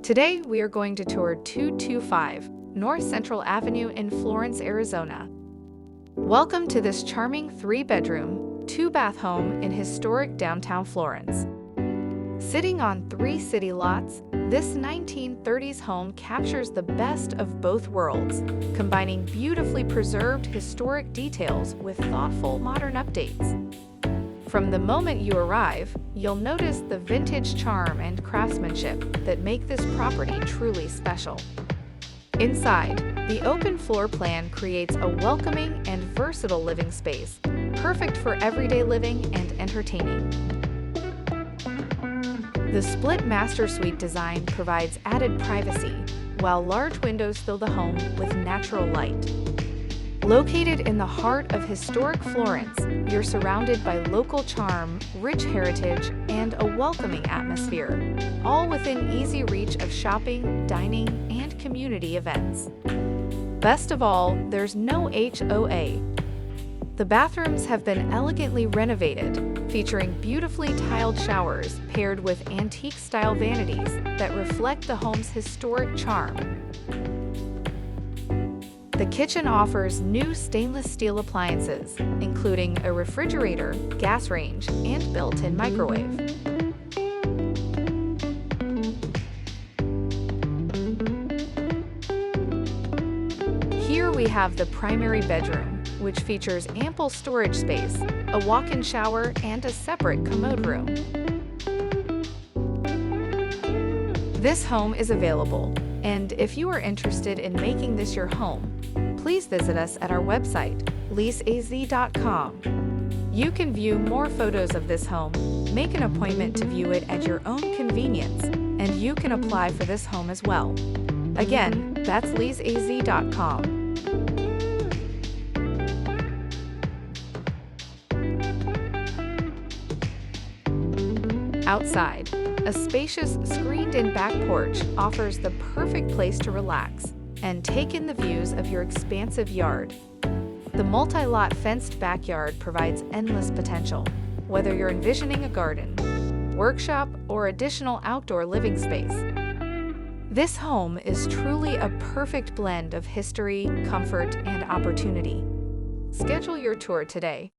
Today, we are going to tour 225 North Central Avenue in Florence, Arizona. Welcome to this charming 3-bedroom, 2-bath home in historic downtown Florence. Sitting on 3 city lots, this 1930s home captures the best of both worlds, combining beautifully preserved historic details with thoughtful modern updates. From the moment you arrive, you'll notice the vintage charm and craftsmanship that make this property truly special. Inside, the open floor plan creates a welcoming and versatile living space, perfect for everyday living and entertaining. The split master suite design provides added privacy, while large windows fill the home with natural light. Located in the heart of historic Florence, you're surrounded by local charm, rich heritage, and a welcoming atmosphere, all within easy reach of shopping, dining, and community events. Best of all, there's no HOA. The bathrooms have been elegantly renovated, featuring beautifully tiled showers paired with antique-style vanities that reflect the home's historic charm. The kitchen offers new stainless steel appliances, including a refrigerator, gas range, and built-in microwave. Here we have the primary bedroom, which features ample storage space, a walk-in shower, and a separate commode room. This home is available, and if you are interested in making this your home, please visit us at our website, leaseaz.com. You can view more photos of this home, make an appointment to view it at your own convenience, and you can apply for this home as well. Again, that's leaseaz.com. Outside, a spacious, screened-in back porch offers the perfect place to relax and take in the views of your expansive yard. The multi-lot fenced backyard provides endless potential, whether you're envisioning a garden, workshop, or additional outdoor living space. This home is truly a perfect blend of history, comfort, and opportunity. Schedule your tour today.